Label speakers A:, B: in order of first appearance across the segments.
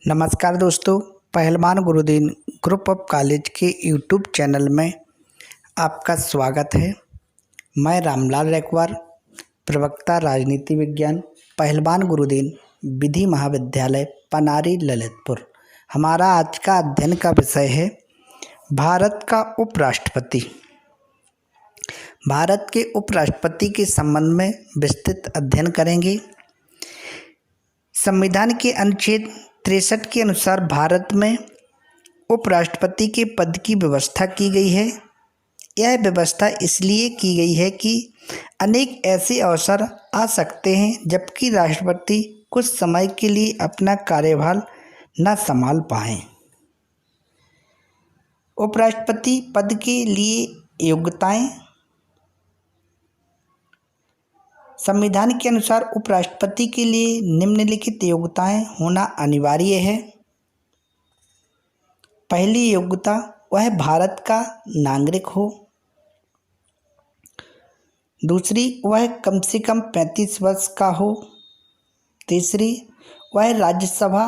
A: नमस्कार दोस्तों, पहलवान गुरुदीन ग्रुप ऑफ कॉलेज के यूट्यूब चैनल में आपका स्वागत है। मैं रामलाल रैकवार, प्रवक्ता राजनीति विज्ञान, पहलवान गुरुदीन विधि महाविद्यालय पनारी ललितपुर। हमारा आज का अध्ययन का विषय है भारत का उपराष्ट्रपति। भारत के उपराष्ट्रपति के संबंध में विस्तृत अध्ययन करेंगे। संविधान के अनुच्छेद 63 के अनुसार भारत में उपराष्ट्रपति के पद की व्यवस्था की गई है। यह व्यवस्था इसलिए की गई है कि अनेक ऐसे अवसर आ सकते हैं जबकि राष्ट्रपति कुछ समय के लिए अपना कार्यभार न संभाल पाएं। उपराष्ट्रपति पद के लिए योग्यताएं। संविधान के अनुसार उपराष्ट्रपति के लिए निम्नलिखित योग्यताएं होना अनिवार्य है। पहली योग्यता, वह भारत का नागरिक हो। दूसरी, वह कम से कम 35 वर्ष का हो। तीसरी, वह राज्यसभा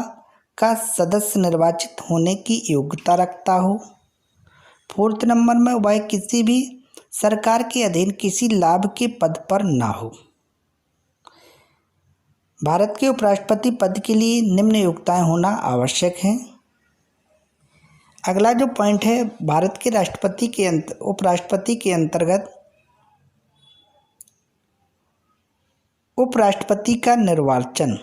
A: का सदस्य निर्वाचित होने की योग्यता रखता हो। फोर्थ नंबर में, वह किसी भी सरकार के अधीन किसी लाभ के पद पर ना हो। भारत के उपराष्ट्रपति पद के लिए निम्न योग्यताएं होना आवश्यक है। अगला जो पॉइंट है, भारत के उपराष्ट्रपति के अंतर्गत उपराष्ट्रपति का निर्वाचन।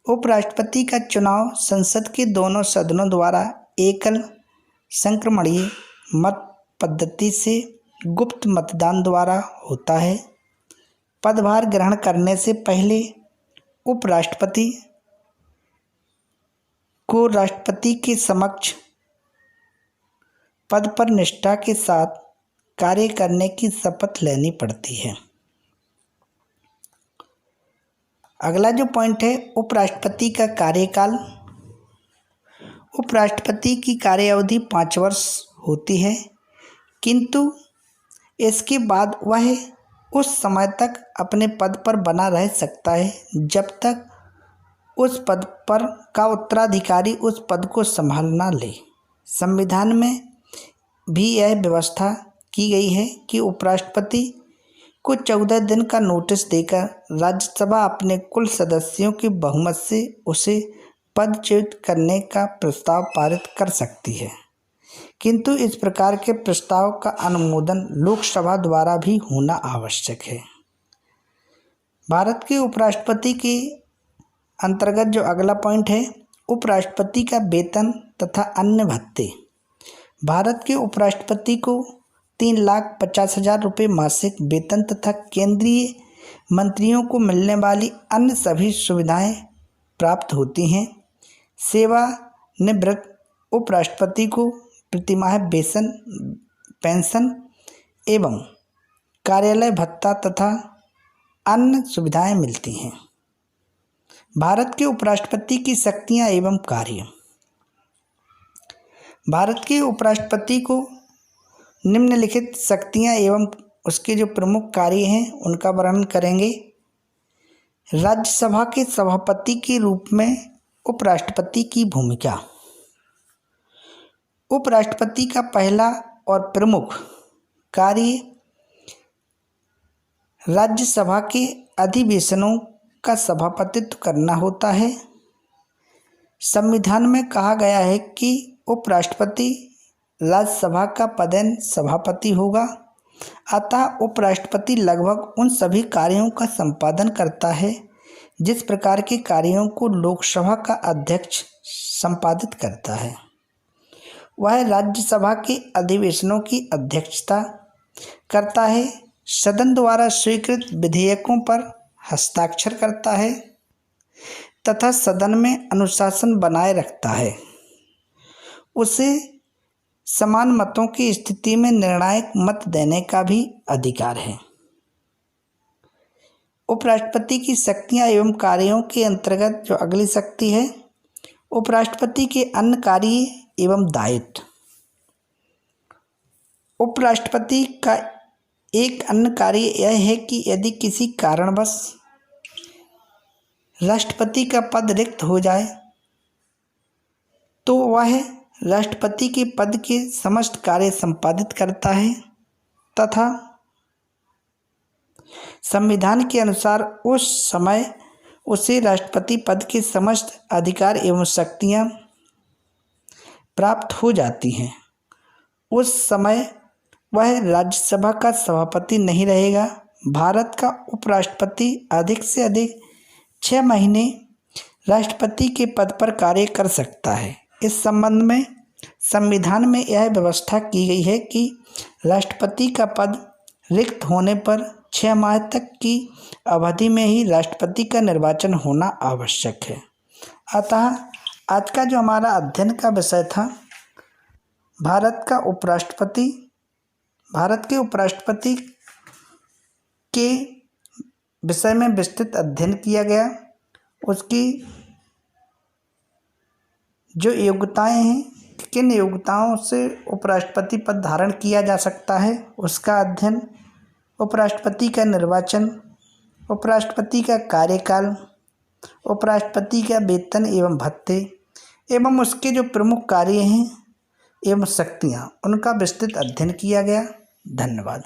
A: उपराष्ट्रपति का चुनाव संसद के दोनों सदनों द्वारा एकल संक्रमणीय मत पद्धति से गुप्त मतदान द्वारा होता है। पदभार ग्रहण करने से पहले उपराष्ट्रपति को राष्ट्रपति के समक्ष पद पर निष्ठा के साथ कार्य करने की शपथ लेनी पड़ती है। अगला जो पॉइंट है, उपराष्ट्रपति का कार्यकाल। उपराष्ट्रपति की कार्यावधि 5 वर्ष होती है, किंतु इसके बाद वह उस समय तक अपने पद पर बना रह सकता है जब तक उस पद पर का उत्तराधिकारी उस पद को संभाल ना ले। संविधान में भी यह व्यवस्था की गई है कि उपराष्ट्रपति को 14 दिन का नोटिस देकर राज्यसभा अपने कुल सदस्यों के बहुमत से उसे पदच्युत करने का प्रस्ताव पारित कर सकती है, किंतु इस प्रकार के प्रस्ताव का अनुमोदन लोकसभा द्वारा भी होना आवश्यक है। भारत के उपराष्ट्रपति के अंतर्गत जो अगला पॉइंट है, उपराष्ट्रपति का वेतन तथा अन्य भत्ते। भारत के उपराष्ट्रपति को 3,50,000 रुपये मासिक वेतन तथा केंद्रीय मंत्रियों को मिलने वाली अन्य सभी सुविधाएं प्राप्त होती हैं। सेवानिवृत्त उपराष्ट्रपति को प्रतिमाह वेतन, पेंशन एवं कार्यालय भत्ता तथा अन्य सुविधाएं मिलती हैं। भारत के उपराष्ट्रपति की शक्तियां एवं कार्य। भारत के उपराष्ट्रपति को निम्नलिखित शक्तियां एवं उसके जो प्रमुख कार्य हैं उनका वर्णन करेंगे। राज्यसभा के सभापति के रूप में उपराष्ट्रपति की भूमिका। उपराष्ट्रपति का पहला और प्रमुख कार्य राज्यसभा के अधिवेशनों का सभापतित्व करना होता है। संविधान में कहा गया है कि उपराष्ट्रपति राज्यसभा का पदेन सभापति होगा, अतः उपराष्ट्रपति लगभग उन सभी कार्यों का संपादन करता है जिस प्रकार के कार्यों को लोकसभा का अध्यक्ष संपादित करता है। वह राज्यसभा के अधिवेशनों की अध्यक्षता करता है, सदन द्वारा स्वीकृत विधेयकों पर हस्ताक्षर करता है तथा सदन में अनुशासन बनाए रखता है। उसे समान मतों की स्थिति में निर्णायक मत देने का भी अधिकार है। उपराष्ट्रपति की शक्तियां एवं कार्यों के अंतर्गत जो अगली शक्ति है, उपराष्ट्रपति के अन्य कार्य एवं दायित्व। उपराष्ट्रपति का एक अन्य कार्य यह है कि यदि किसी कारणवश राष्ट्रपति का पद रिक्त हो जाए तो वह राष्ट्रपति के पद के समस्त कार्य संपादित करता है तथा संविधान के अनुसार उस समय उसे राष्ट्रपति पद के समस्त अधिकार एवं शक्तियां प्राप्त हो जाती हैं। उस समय वह राज्यसभा का सभापति नहीं रहेगा। भारत का उपराष्ट्रपति अधिक से अधिक 6 महीने राष्ट्रपति के पद पर कार्य कर सकता है। इस संबंध में संविधान में यह व्यवस्था की गई है कि राष्ट्रपति का पद रिक्त होने पर 6 माह तक की अवधि में ही राष्ट्रपति का निर्वाचन होना आवश्यक है। अतः आज का जो हमारा अध्ययन का विषय था भारत के उपराष्ट्रपति के विषय में विस्तृत अध्ययन किया गया। उसकी जो योग्यताएं हैं, किन योग्यताओं से उपराष्ट्रपति पद धारण किया जा सकता है उसका अध्ययन, उपराष्ट्रपति का निर्वाचन, उपराष्ट्रपति का कार्यकाल, उपराष्ट्रपति का वेतन एवं भत्ते एवं उसके जो प्रमुख कार्य हैं एवं शक्तियाँ, उनका विस्तृत अध्ययन किया गया। धन्यवाद।